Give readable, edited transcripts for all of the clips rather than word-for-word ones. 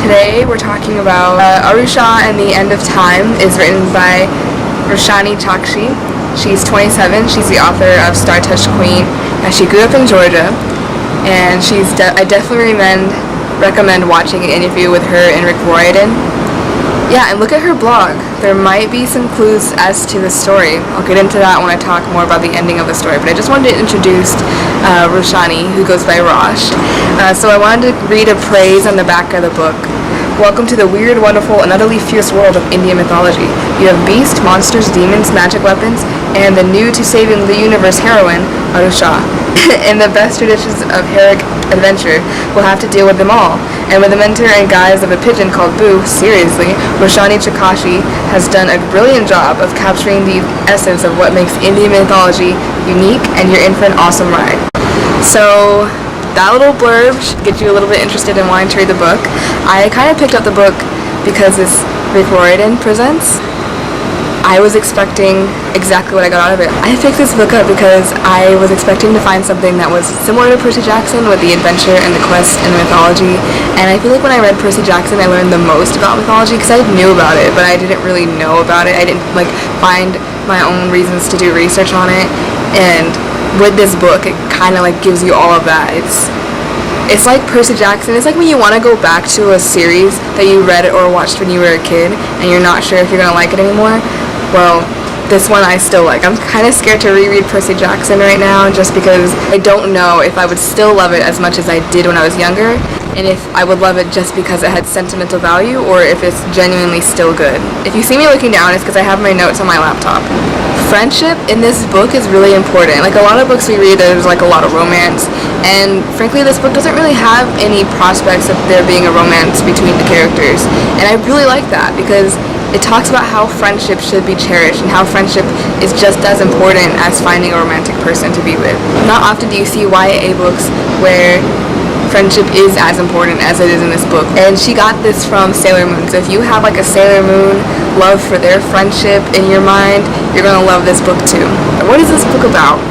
Today we're talking about Aru Shah and the End of Time is written by Roshani Chakshi. She's 27. She's the author of Star Touched Queen, and she grew up in Georgia. And I definitely recommend watching an interview with her and Rick Royden. Yeah, and look at her blog. There might be some clues as to the story. I'll get into that when I talk more about the ending of the story, but I just wanted to introduce Roshani, who goes by Rosh. So I wanted to read a praise on the back of the book. Welcome to the weird, wonderful, and utterly fierce world of Indian mythology. You have beasts, monsters, demons, magic weapons, and the new to saving the universe heroine, Aru Shah. In the best traditions of heroic adventure, we'll have to deal with them all. And with the mentor and guise of a pigeon called Boo, seriously, Roshani Chakshi has done a brilliant job of capturing the essence of what makes Indian mythology unique, and you're in for an awesome ride. So that little blurb should get you a little bit interested in wanting to read the book. I kind of picked up the book because this Rick Royden presents. I was expecting exactly what I got out of it. I picked this book up because I was expecting to find something that was similar to Percy Jackson with the adventure and the quest and the mythology. And I feel like when I read Percy Jackson, I learned the most about mythology because I knew about it, but I didn't really know about it. I didn't find my own reasons to do research on it. And with this book, it kind of gives you all of that. It's like Percy Jackson. It's like when you want to go back to a series that you read or watched when you were a kid and you're not sure if you're going to like it anymore. Well, this one I still like. I'm kind of scared to reread Percy Jackson right now just because I don't know if I would still love it as much as I did when I was younger, and if I would love it just because it had sentimental value or if it's genuinely still good. If you see me looking down, it's because I have my notes on my laptop. Friendship in this book is really important. Like a lot of books we read, there's a lot of romance, and frankly this book doesn't really have any prospects of there being a romance between the characters, and I really like that because it talks about how friendship should be cherished and how friendship is just as important as finding a romantic person to be with. Not often do you see YA books where friendship is as important as it is in this book. And she got this from Sailor Moon. So if you have a Sailor Moon love for their friendship in your mind, you're going to love this book too. What is this book about?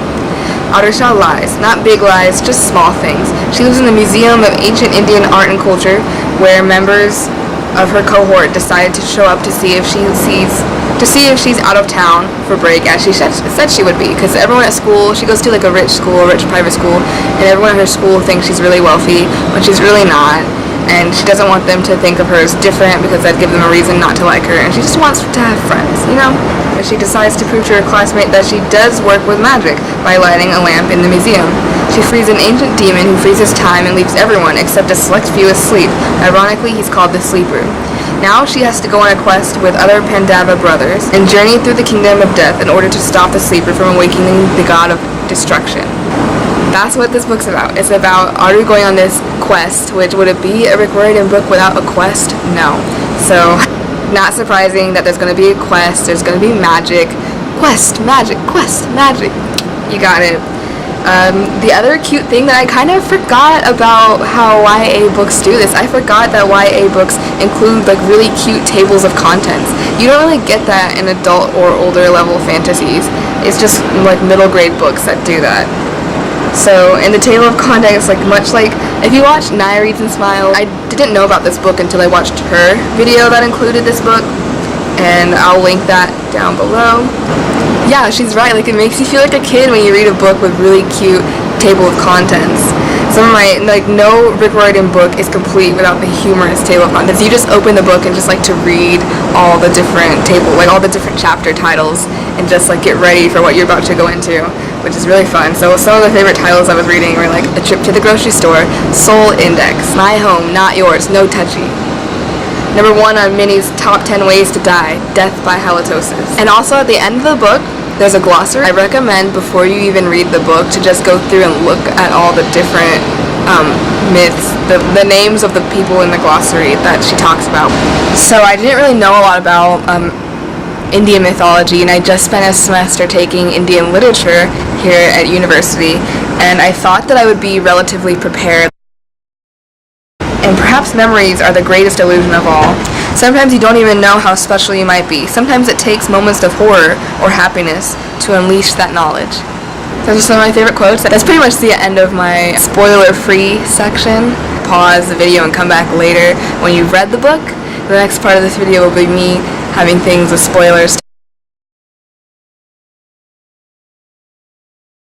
Aru Shah lies. Not big lies, just small things. She lives in the Museum of Ancient Indian Art and Culture, where members of her cohort decided to show up to see if she's out of town for break, as she said she would be, because everyone at school, she goes to a rich private school, and everyone at her school thinks she's really wealthy when she's really not, and she doesn't want them to think of her as different because that'd give them a reason not to like her, and she just wants to have friends, you know? But she decides to prove to her classmate that she does work with magic by lighting a lamp in the museum. She frees an ancient demon who freezes time and leaves everyone except a select few asleep. Ironically, he's called the Sleeper. Now she has to go on a quest with other Pandava brothers and journey through the kingdom of death in order to stop the Sleeper from awakening the god of destruction. That's what this book's about. It's about Aru going on this quest, which would it be a Rick Royden book without a quest? No. So, not surprising that there's going to be a quest, there's going to be magic. Quest, magic, quest, magic. You got it. The other cute thing that I kind of forgot about how YA books do this, I forgot that YA books include really cute tables of contents. You don't really get that in adult or older level fantasies. It's just middle grade books that do that. So in the table of contents, much like if you watch Naya Reads and Smiles, I didn't know about this book until I watched her video that included this book, and I'll link that down below. Yeah, she's right. It makes you feel like a kid when you read a book with really cute table of contents. Some of my, no Rick Royden book is complete without the humorous table of contents. You just open the book and just to read all the different all the different chapter titles and just get ready for what you're about to go into, which is really fun. So some of the favorite titles I was reading were A Trip to the Grocery Store, Soul Index, My Home, Not Yours, No Touchy. Number 1 on Mini's Top 10 Ways to Die, Death by Halitosis. And also at the end of the book, there's a glossary. I recommend before you even read the book to just go through and look at all the different myths, the names of the people in the glossary that she talks about. So I didn't really know a lot about Indian mythology, and I just spent a semester taking Indian literature here at university, and I thought that I would be relatively prepared. And perhaps memories are the greatest illusion of all. Sometimes you don't even know how special you might be. Sometimes it takes moments of horror or happiness to unleash that knowledge. Those are some of my favorite quotes. That's pretty much the end of my spoiler-free section. pause the video and come back later when you've read the book. The next part of this video will be me having things with spoilers.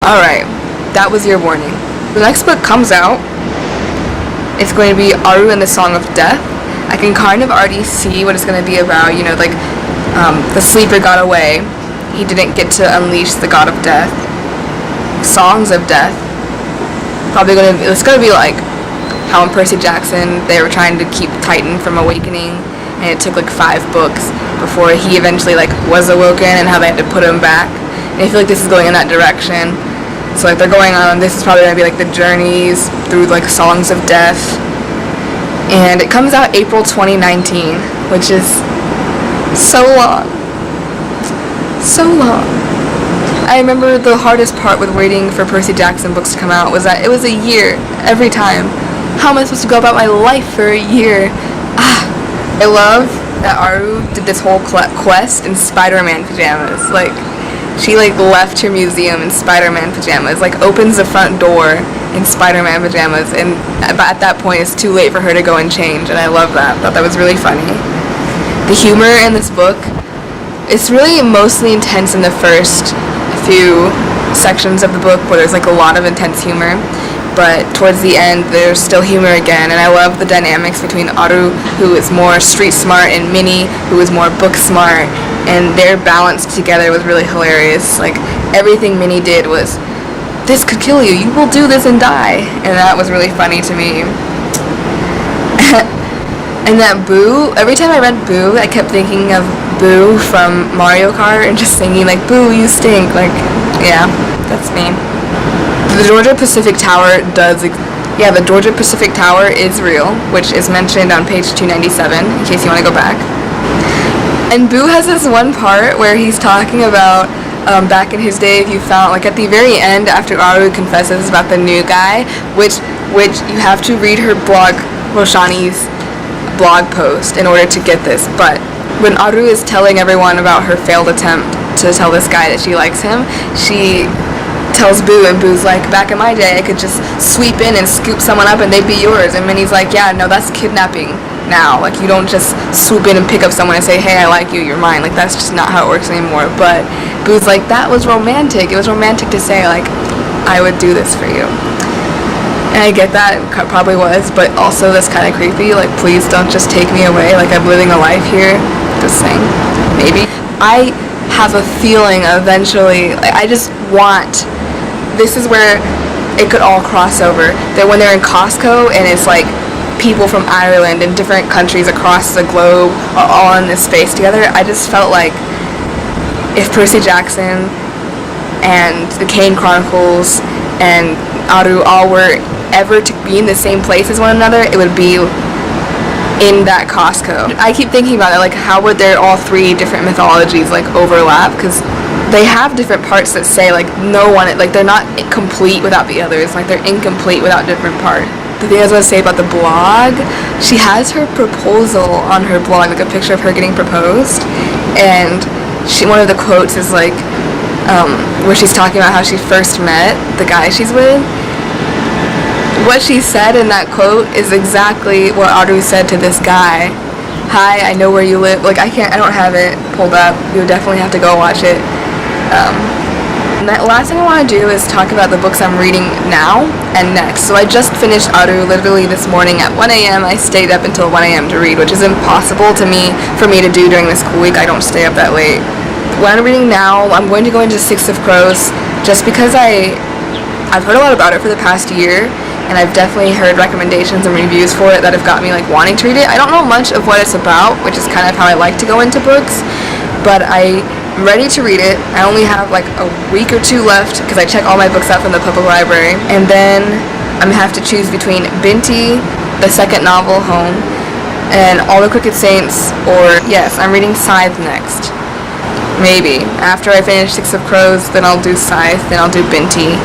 Alright, that was your warning. The next book comes out. It's going to be Aru and the Song of Death. I can kind of already see what it's going to be about, you know, like the sleeper got away. He didn't get to unleash the god of death. Songs of death. It's gonna be like how in Percy Jackson they were trying to keep Titan from awakening, and it took like 5 books before he eventually like was awoken, and how they had to put him back. And I feel like this is going in that direction. So like they're going on, this is probably gonna be like the journeys through like songs of death. And it comes out April 2019, which is so long. So long. I remember the hardest part with waiting for Percy Jackson books to come out was that it was a year every time. How am I supposed to go about my life for a year? I love that Aru did this whole quest in Spider-Man pajamas. Like, she like left her museum in Spider-Man pajamas, like opens the front door in Spider-Man pajamas, and at that point it's too late for her to go and change, and I love that. I thought that was really funny. The humor in this book, it's really mostly intense in the first few sections of the book where there's like a lot of intense humor, but towards the end there's still humor again, and I love the dynamics between Aru, who is more street smart, and Mini, who is more book smart, and their balance together was really hilarious. Like, everything Mini did was, this could kill you, you will do this and die, and that was really funny to me. And that Boo, every time I read Boo, I kept thinking of Boo from Mario Kart and just singing like, Boo, you stink. Like, yeah, that's me. The Georgia Pacific Tower the Georgia Pacific Tower is real, which is mentioned on page 297, in case you want to go back. And Boo has this one part where he's talking about back in his day, if you found, like at the very end after Aru confesses about the new guy, which you have to read her blog, Roshani's blog post in order to get this, but when Aru is telling everyone about her failed attempt to tell this guy that she likes him, she tells Boo, and Boo's like, back in my day I could just sweep in and scoop someone up and they'd be yours, and Minnie's like, yeah, no, that's kidnapping now. Like, you don't just swoop in and pick up someone and say, hey, I like you, you're mine. Like, that's just not how it works anymore. But Boo's like, that was romantic. It was romantic to say, like, I would do this for you. And I get that, it probably was, but also that's kind of creepy. Like, please don't just take me away. Like, I'm living a life here. Just saying. Maybe. I have a feeling eventually, like, I just want, this is where it could all cross over. That when they're in Costco and it's like people from Ireland and different countries across the globe are all in this space together, I just felt like if Percy Jackson and the Kane Chronicles and Aru all were ever to be in the same place as one another, it would be in that Costco. I keep thinking about it, like, how would their all 3 different mythologies like overlap, because they have different parts that say like no one, like they're not complete without the others, like they're incomplete without different parts. The thing I was going to say about the blog, she has her proposal on her blog, like a picture of her getting proposed, and one of the quotes is like where she's talking about how she first met the guy she's with. What she said in that quote is exactly what Aru said to this guy. Hi, I know where you live. Like, I don't have it pulled up. You would definitely have to go watch it. And that last thing I want to do is talk about the books I'm reading now and next. So I just finished Aru literally this morning at 1 a.m. I stayed up until 1 a.m. to read, which is impossible for me to do during this school week. I don't stay up that late. What I'm reading now, I'm going to go into Six of Crows just because I've heard a lot about it for the past year, and I've definitely heard recommendations and reviews for it that have got me like wanting to read it. I don't know much of what it's about, which is kind of how I like to go into books, but I'm ready to read it. I only have like a week or 2 left because I check all my books out from the public library, and then I'm gonna have to choose between Binti, the second novel, Home, and All the Crooked Saints, or yes, I'm reading Scythe next. Maybe. After I finish Six of Crows, then I'll do Scythe, then I'll do Binti.